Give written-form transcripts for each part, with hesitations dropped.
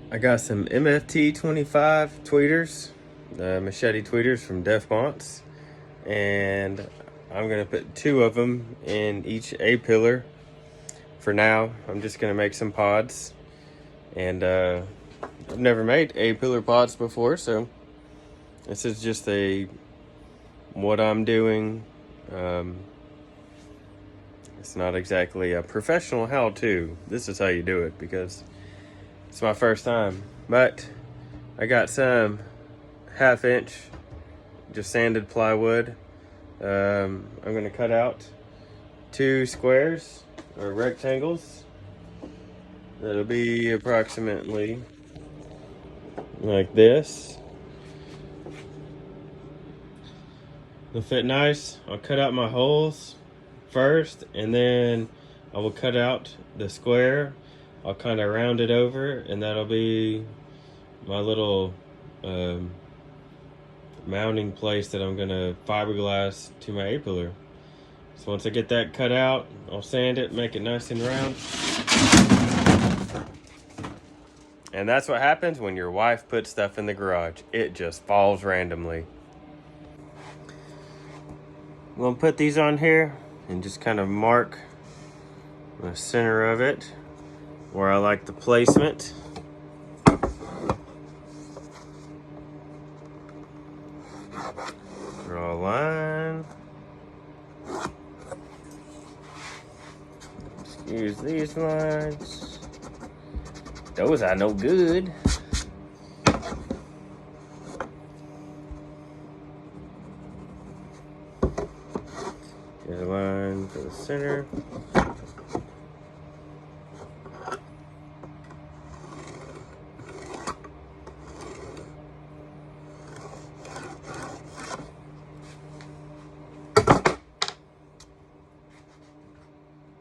I got some MFT 25 tweeters, machete tweeters from Def Monts, and I'm gonna put 2 of them in each A-pillar. For now, I'm just gonna make some pods, and I've never made A-pillar pods before, so this is just what I'm doing. It's not exactly a professional how-to. This is how you do it because it's my first time. But I got some 1/2 inch just sanded plywood. I'm gonna cut out 2 squares or rectangles. That'll be approximately like this. It'll fit nice. I'll cut out my holes first, and then I will cut out the square. I'll kind of round it over, and that'll be my little mounting place that I'm gonna fiberglass to my A-pillar. So once I get that cut out, I'll sand it, make it nice and round. And that's what happens when your wife puts stuff in the garage. It just falls randomly. I'm gonna put these on here and just kind of mark the center of it where I like the placement. Draw a line. Use these lines. Those are no good. Get a line for the center.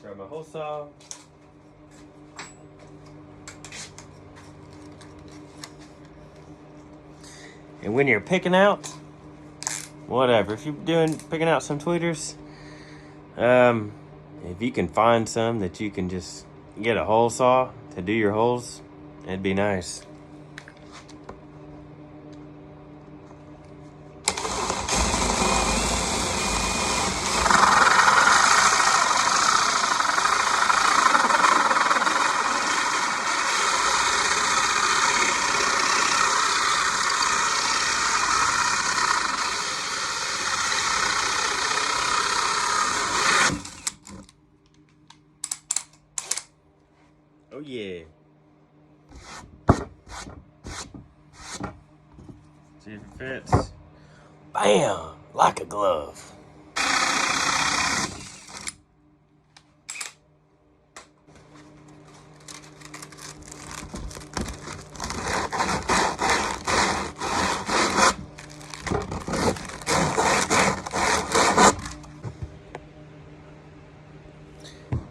Grab my hole saw. And when you're picking out, whatever, if you're picking out some tweeters, if you can find some that you can just get a hole saw to do your holes, it'd be nice. Oh yeah. See if it fits. Bam! Like a glove.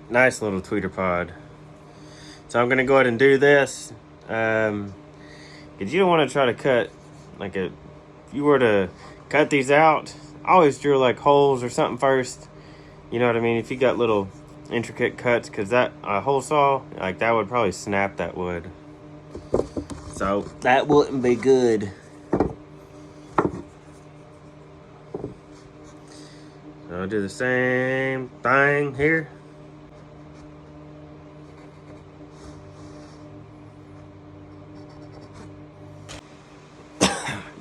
Nice little tweeter pod. So I'm gonna go ahead and do this. Because you don't want to try to cut if you were to cut these out, I always drill like holes or something first. You know what I mean? If you got little intricate cuts, because that hole saw, like that would probably snap that wood. So that wouldn't be good. So I'll do the same thing here.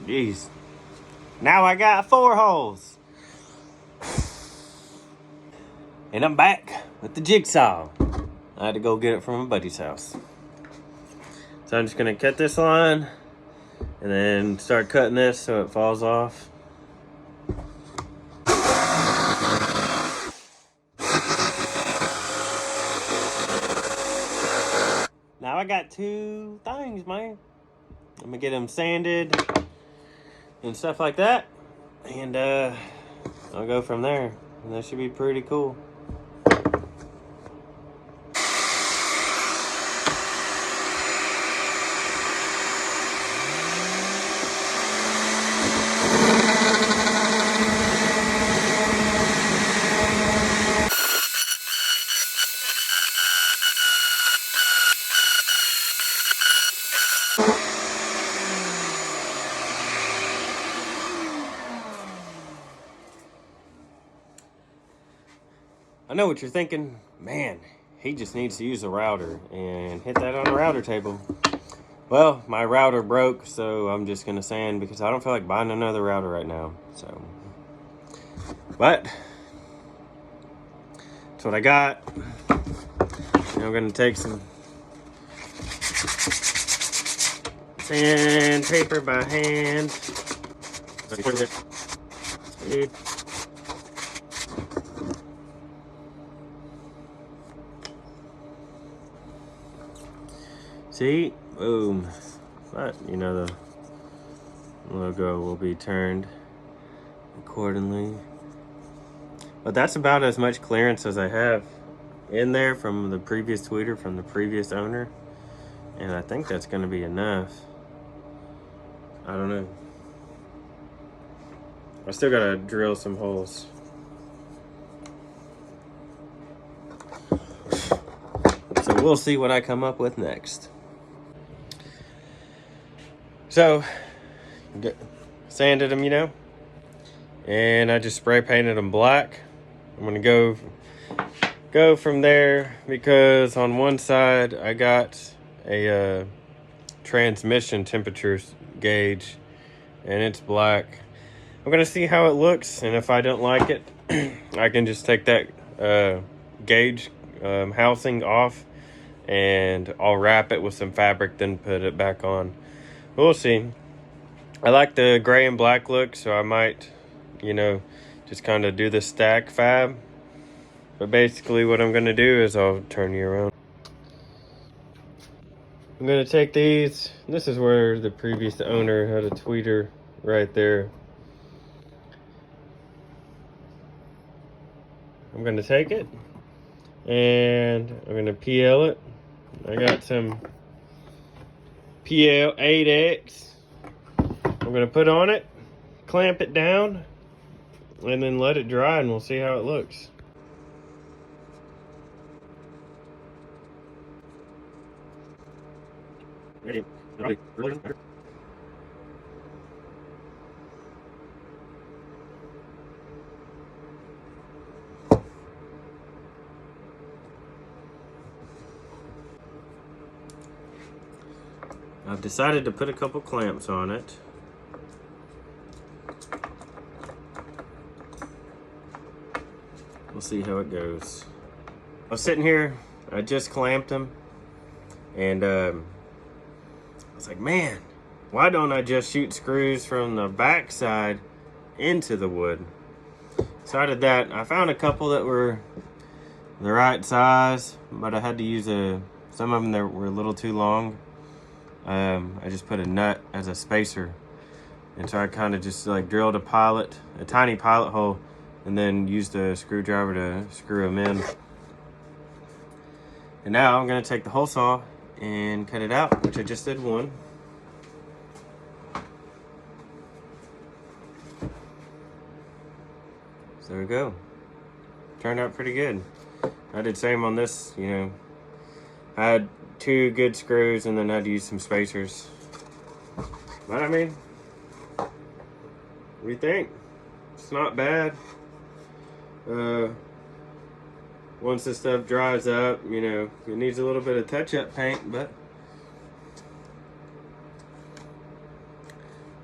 Jeez. Now I got 4 holes. And I'm back with the jigsaw. I had to go get it from a buddy's house. So I'm just gonna cut this line and then start cutting this so it falls off. Now I got 2 things, man. I'm gonna get them sanded and stuff like that, and I'll go from there, and that should be pretty cool. know what you're thinking. Man, he just needs to use a router and hit that on the router table. Well, my router broke, so I'm just gonna sand because I don't feel like buying another router right now. So, but that's what I got. Now I'm gonna take some sandpaper by hand. See? Boom. But, you know, the logo will be turned accordingly. But that's about as much clearance as I have in there from the previous tweeter, from the previous owner. And I think that's going to be enough. I don't know. I still got to drill some holes. So we'll see what I come up with next. So, sanded them, you know, and I just spray painted them black. I'm gonna go from there because on one side I got a transmission temperature gauge, and it's black. I'm gonna see how it looks, and if I don't like it, I can just take that gauge housing off, and I'll wrap it with some fabric, then put it back on. We'll see. I like the gray and black look, so I might, you know, just kind of do the stack fab. But basically what I'm going to do is I'll turn you around. I'm going to take these. This is where the previous owner had a tweeter right there. I'm going to take it and I'm going to PL it. I got some PL 8X. I'm gonna put on it, clamp it down, and then let it dry, and we'll see how it looks. I've decided to put a couple clamps on it. We'll see how it goes. I was sitting here, I just clamped them, and I was like, man, why don't I just shoot screws from the back side into the wood? So I did that. I found a couple that were the right size, but I had to use some of them that were a little too long. I just put a nut as a spacer, and so I kind of just like drilled a tiny pilot hole, and then used a screwdriver to screw them in. And now I'm gonna take the hole saw and cut it out, which I just did one. So there we go. Turned out pretty good. I did same on this, you know. I had 2 good screws and then I had to use some spacers. But I mean, what do you think? It's not bad. Once this stuff dries up, you know, it needs a little bit of touch-up paint, but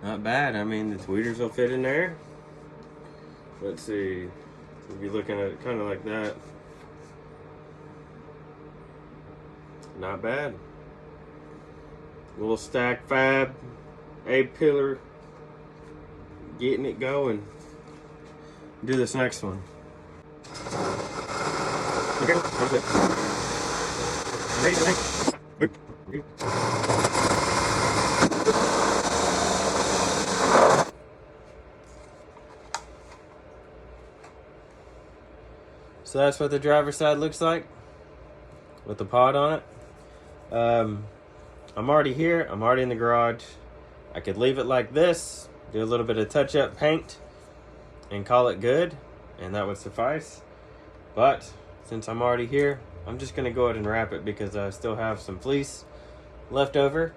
not bad. I mean, the tweeters will fit in there. Let's see. We'll be looking at it kind of like that. Not bad. Little stack fab, A-pillar, getting it going. Do this next one. Okay, that's it. So that's what the driver's side looks like with the pod on it. I'm already here. I'm already in the garage. I could leave it like this, do a little bit of touch-up paint, and call it good, and that would suffice. But since I'm already here, I'm just gonna go ahead and wrap it because I still have some fleece left over,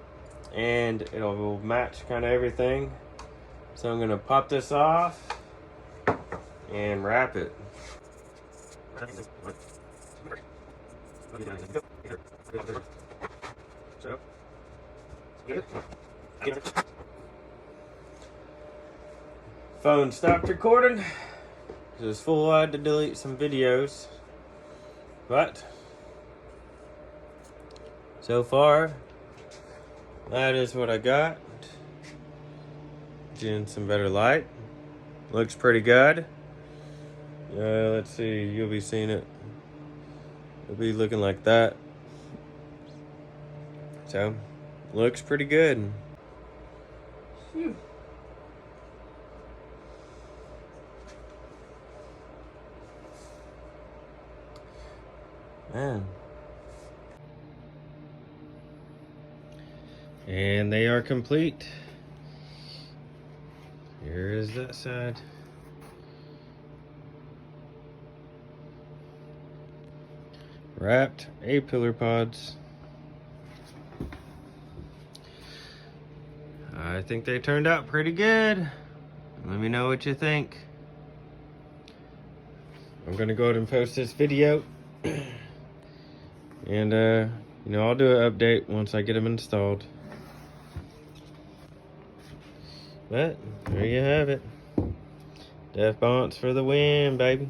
and it'll match kind of everything. So I'm gonna pop this off and wrap it. Phone stopped recording. It was full. I had to delete some videos, but so far that is what I got. Getting some better light. Looks pretty good. Let's see. You'll be seeing it. It'll be looking like that. So, looks pretty good. Phew. Man. And they are complete. Here is that side. Wrapped A-pillar pods. I think they turned out pretty good. Let me know what you think. I'm gonna go ahead and post this video. And I'll do an update once I get them installed. But there you have it. Def Bonts for the win, baby.